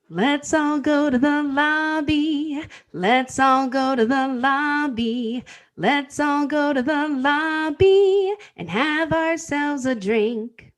Let's all go to the lobby. Let's all go to the lobby. Let's all go to the lobby and have ourselves a drink.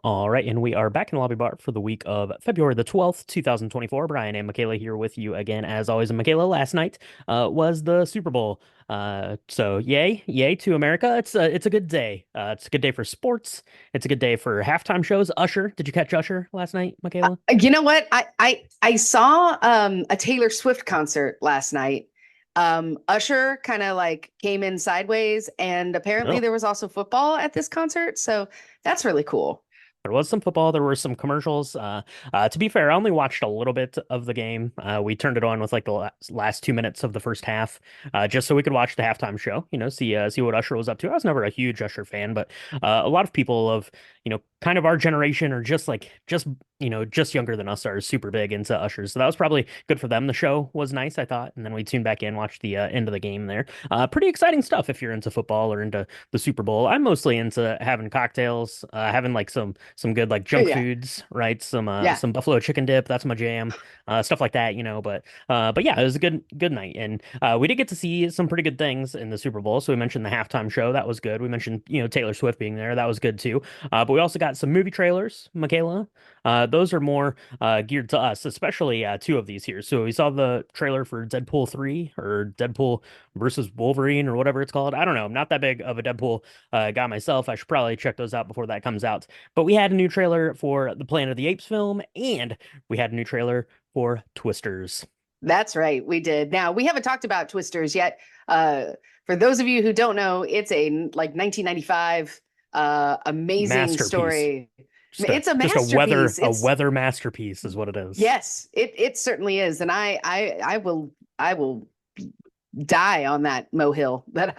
All right, and we are back in the lobby bar for the week of February the 12th, 2024. Brian and Michaela here with you again, as always. And Michaela, last night was the Super Bowl. So yay to America. It's a good day. It's a good day for sports. It's a good day for halftime shows. Usher, did you catch Usher last night, Michaela? You know what? I saw a Taylor Swift concert last night. Usher kind of like came in sideways, and apparently Oh. there was also football at this concert. So that's really cool. There was some football. There were some commercials. To be fair, I only watched a little bit of the game. We turned it on with like the last 2 minutes of the first half, just so we could watch the halftime show. See what Usher was up to. I was never a huge Usher fan, but a lot of people of kind of our generation or just younger than us are super big into Usher. So that was probably good for them. The show was nice, I thought, and then we tuned back in, watched the end of the game there. Pretty exciting stuff if you're into football or into the Super Bowl. I'm mostly into having cocktails, having like some good like junk Yeah. foods, right? Some Yeah. some buffalo chicken dip, that's my jam. Stuff like that, but yeah, it was a good night. And we did get to see some pretty good things in the Super Bowl. So we mentioned the halftime show, that was good. We mentioned, Taylor Swift being there, that was good too. But we also got some movie trailers, Michaela. Those are more geared to us, especially two of these here. So we saw the trailer for Deadpool 3 or Deadpool versus Wolverine or whatever it's called. I don't know. I'm not that big of a Deadpool guy myself. I should probably check those out before that comes out. But we had a new trailer for the Planet of the Apes film, and we had a new trailer for Twisters. That's right. We did. Now, we haven't talked about Twisters yet. For those of you who don't know, it's a like 1995 amazing Masterpiece. story. Just a It's a just a weather masterpiece. a It's weather masterpiece is what it is. yes, it certainly is. And I will die on that molehill that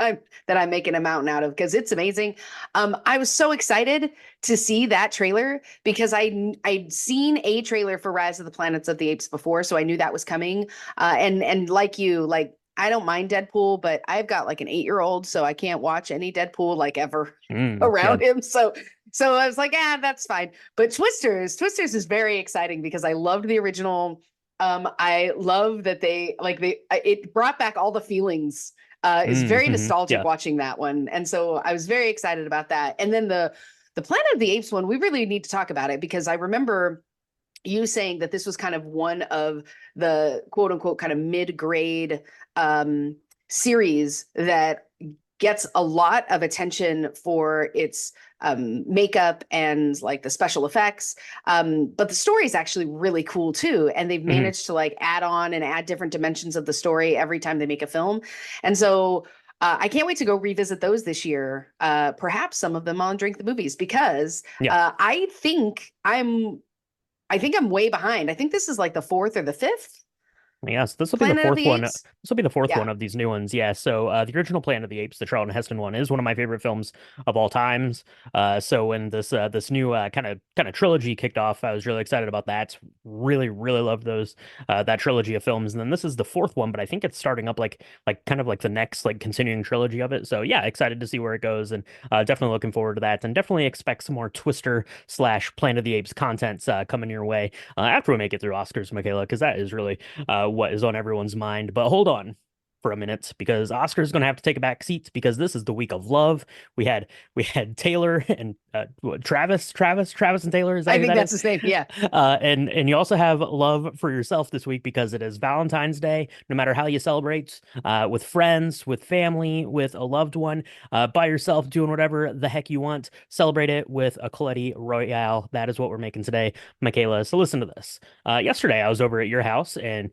I'm making a mountain out of because it's amazing. I was so excited to see that trailer because I'd seen a trailer for Rise of the Planets of the Apes before, so I knew that was coming. And like you, like I don't mind Deadpool, but I've got like an 8-year-old, so I can't watch any Deadpool like ever Yeah. around him. So I was like, that's fine. But Twisters is very exciting because I loved the original. I love that it brought back all the feelings. It's very nostalgic Yeah. watching that one, and so I was very excited about that. And then the Planet of the Apes one, we really need to talk about it because I remember you saying that this was kind of one of the quote unquote kind of mid-grade series that gets a lot of attention for its makeup and like the special effects. But the story is actually really cool too. And they've hmm managed to like add on and add different dimensions of the story every time they make a film. And so I can't wait to go revisit those this year. Perhaps some of them on Drink the Movies because Yeah. I think I'm way behind. I think this is like the fourth or the fifth Yes, this will be the Planet of fourth the one. Apes. This will be the fourth Yeah. one of these new ones. Yeah. So the original Planet of the Apes, the Charlton Heston one, is one of my favorite films of all times. So when this new kind of trilogy kicked off, I was really excited about that. Really loved those that trilogy of films. And then this is the fourth one, but I think it's starting up like kind of like the next like continuing trilogy of it. So yeah, excited to see where it goes, and definitely looking forward to that. And definitely expect some more Twister/Planet of the Apes content coming your way after we make it through Oscars, Michaela, because that is really what is on everyone's mind. But hold on for a minute because Oscar's going to have to take a back seat because this is the week of love. We had Taylor and Travis and Taylor. Is that I who think that that's is? his name. Yeah. And you also have love for yourself this week because it is Valentine's Day. No matter how you celebrate, with friends, with family, with a loved one, by yourself, doing whatever the heck you want, celebrate it with a Coletti Royale. That is what we're making today, Michaela. So listen to this. Yesterday I was over at your house and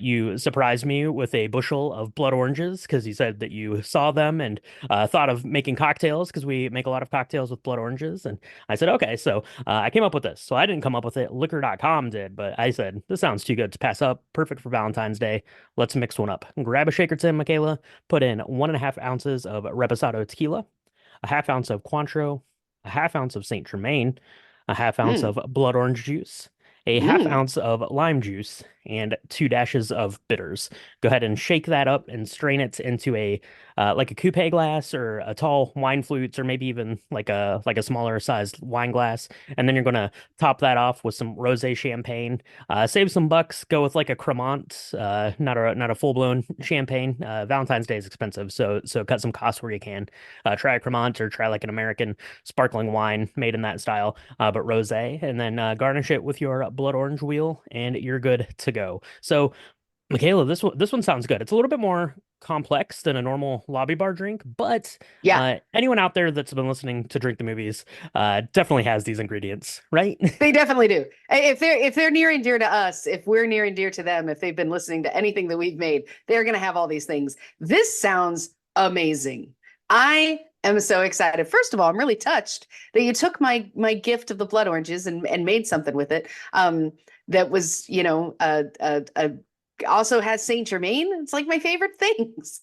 you surprised me with a bushel of blood oranges because you said that you saw them and thought of making cocktails because we make a lot of cocktails with blood oranges. And I said, okay, so I came up with this. So I didn't come up with it. Liquor.com did, but I said, this sounds too good to pass up. Perfect for Valentine's Day. Let's mix one up. Grab a shaker tin, Michaela. Put in 1.5 ounces of Reposado tequila, a half ounce of Cointreau, a half ounce of Saint Germain, a half ounce Mm, of blood orange juice, a half mm. ounce of lime juice, and 2 dashes of bitters. Go ahead and shake that up and strain it into like a coupe glass or a tall wine flutes, or maybe even like a smaller sized wine glass. And then you're gonna top that off with some rosé champagne. Save some bucks, go with like a Cremant, not a full blown champagne. Valentine's Day is expensive, so cut some costs where you can. Try a Cremant or try like an American sparkling wine made in that style, but rosé, and then garnish it with your blood orange wheel, and you're good to go. So, Michaela, this one sounds good. It's a little bit more complex than a normal lobby bar drink, but Yeah, anyone out there that's been listening to Drink the Movies definitely has these ingredients, right? they definitely do. If they're near and dear to us, if we're near and dear to them, if they've been listening to anything that we've made, they're going to have all these things. This sounds amazing. I am so excited. First of all, I'm really touched that you took my gift of the blood oranges and made something with it. That was, also has Saint Germain. It's like my favorite things.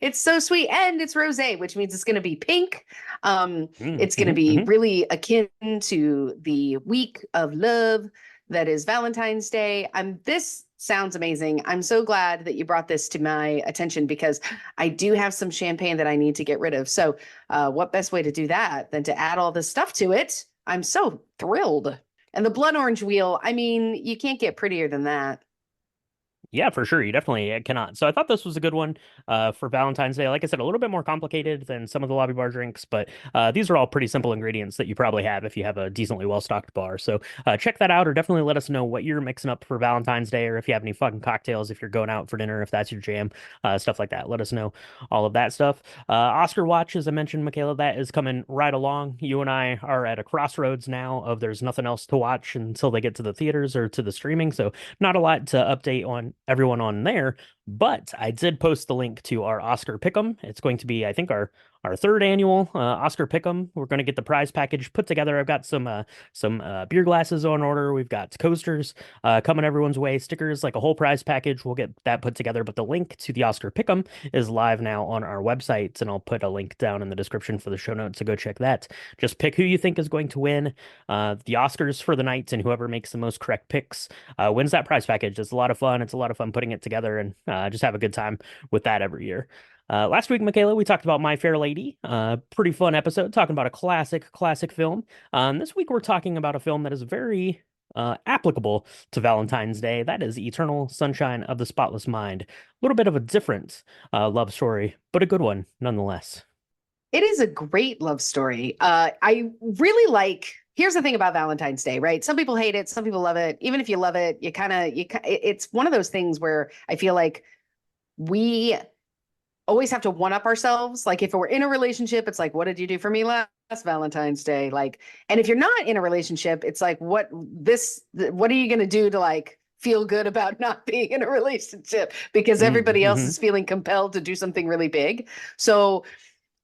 It's so sweet, and it's rosé, which means it's going to be pink. It's going to be Hmm. really akin to the week of love that is Valentine's Day. This sounds amazing. I'm so glad that you brought this to my attention because I do have some champagne that I need to get rid of. So, what best way to do that than to add all this stuff to it? I'm so thrilled. And the blood orange wheel, I mean, you can't get prettier than that. Yeah, for sure. You definitely cannot. So I thought this was a good one for Valentine's Day. Like I said, a little bit more complicated than some of the lobby bar drinks, but these are all pretty simple ingredients that you probably have if you have a decently well-stocked bar. So check that out, or definitely let us know what you're mixing up for Valentine's Day, or if you have any fucking cocktails, if you're going out for dinner, if that's your jam, stuff like that. Let us know all of that stuff. Oscar watch, as I mentioned, Michaela, that is coming right along. You and I are at a crossroads now of there's nothing else to watch until they get to the theaters or to the streaming. So not a lot to update on everyone on there, but I did post the link to our Oscar Pick'em. It's going to be, I think, our third annual Oscar Pick'em. We're going to get the prize package put together. I've got some beer glasses on order. We've got coasters coming everyone's way, stickers, like a whole prize package. We'll get that put together. But the link to the Oscar Pick'em is live now on our website, and I'll put a link down in the description for the show notes. So go check that. Just pick who you think is going to win the Oscars for the night, and whoever makes the most correct picks wins that prize package. It's a lot of fun. It's a lot of fun putting it together, and just have a good time with that every year. Last week, Michaela, we talked about My Fair Lady. Pretty fun episode talking about a classic film. This week, we're talking about a film that is very applicable to Valentine's Day. That is Eternal Sunshine of the Spotless Mind. A little bit of a different love story, but a good one nonetheless. It is a great love story. I really like. Here's the thing about Valentine's Day, right? Some people hate it, some people love it. Even if you love it, it's one of those things where I feel like we always have to one up ourselves. Like if we're in a relationship, it's like, what did you do for me last Valentine's Day? Like, and if you're not in a relationship, it's like, what are you going to do to like feel good about not being in a relationship because everybody else Mm-hmm. is feeling compelled to do something really big. So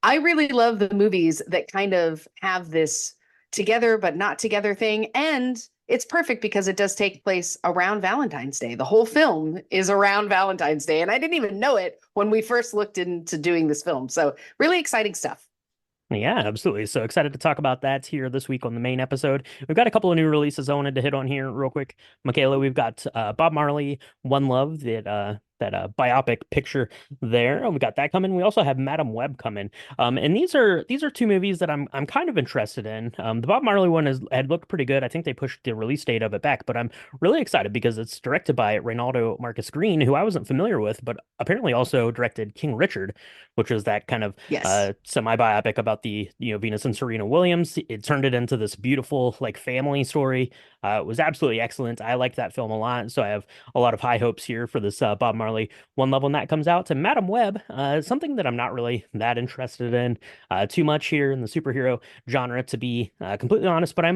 I really love the movies that kind of have this together but not together thing. And it's perfect because it does take place around Valentine's Day. The whole film is around Valentine's Day. And I didn't even know it when we first looked into doing this film. So, really exciting stuff. Yeah, absolutely. So excited to talk about that here this week on the main episode. We've got a couple of new releases I wanted to hit on here real quick. Michaela, we've got Bob Marley, One Love, that biopic picture there. We got that coming. We also have Madam Web coming. And these are two movies that I'm kind of interested in. The Bob Marley one had looked pretty good. I think they pushed the release date of it back, but I'm really excited because it's directed by Reynaldo Marcus Green, who I wasn't familiar with, but apparently also directed King Richard, which was that kind of Yes. semi-biopic about the Venus and Serena Williams. It turned it into this beautiful like family story. It was absolutely excellent. I liked that film a lot, so I have a lot of high hopes here for this Bob Marley One Love when that comes out. And Madam Web, something that I'm not really that interested in too much here in the superhero genre, to be completely honest. But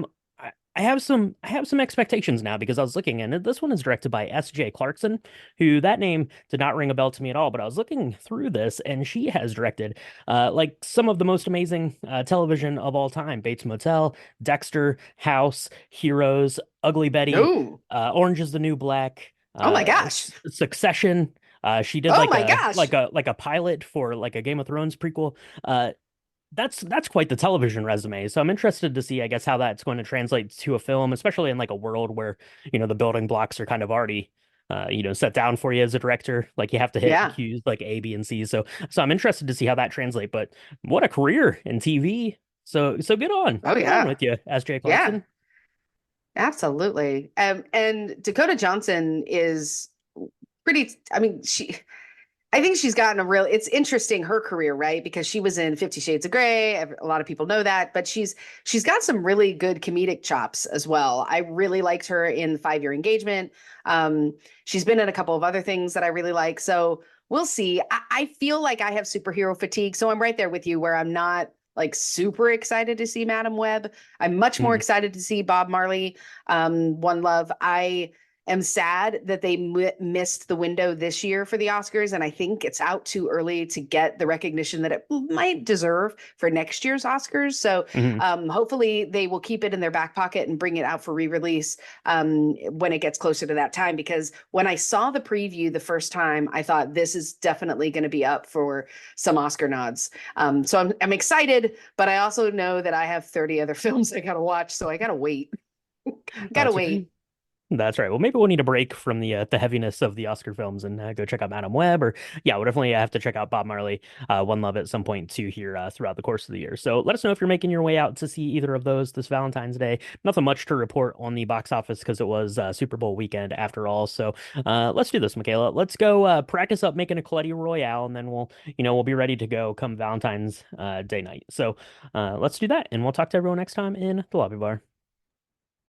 I have some expectations now because I was looking, and this one is directed by S.J. Clarkson, who that name did not ring a bell to me at all. But I was looking through this, and she has directed like some of the most amazing television of all time: Bates Motel, Dexter, House, Heroes, Ugly Betty, Oh, Orange is the New Black, oh my gosh. Succession. She did Oh like my a gosh. pilot for like a Game of Thrones prequel. Uh, that's quite the television resume. So I'm interested to see, I guess, how that's going to translate to a film, especially in like a world where, the building blocks are kind of already set down for you as a director. Like you have to hit Yeah. cues like A, B, and C. So I'm interested to see how that translate. But what a career in TV. So Oh good on yeah. with you, S.J. Yeah. Clarkson. Absolutely. And Dakota Johnson is pretty, I mean, I think she's gotten a real, it's interesting her career, right? Because she was in 50 Shades of Grey. A lot of people know that, but she's got some really good comedic chops as well. I really liked her in 5 Year Engagement. She's been in a couple of other things that I really like. So we'll see. I feel like I have superhero fatigue. So I'm right there with you where I'm not like super excited to see Madam Web. I'm much more Mhm. excited to see Bob Marley, One Love. I am sad that they missed the window this year for the Oscars, and I think it's out too early to get the recognition that it might deserve for next year's Oscars. So Mhm. hopefully they will keep it in their back pocket and bring it out for re-release when it gets closer to that time. Because when I saw the preview the first time, I thought this is definitely going to be up for some Oscar nods. So I'm excited, but I also know that I have 30 other films I got to watch, so I got to wait. Gotta That's wait. That's right. Well, maybe we'll need a break from the heaviness of the Oscar films and go check out Madam Web, or yeah, we'll definitely have to check out Bob Marley, One Love at some point too here throughout the course of the year. So let us know if you're making your way out to see either of those this Valentine's Day. Nothing much to report on the box office because it was Super Bowl weekend after all. So let's do this, Michaela. Let's go practice up making a Coletti Royale, and then we'll be ready to go come Valentine's Day night. So let's do that, and we'll talk to everyone next time in the lobby bar.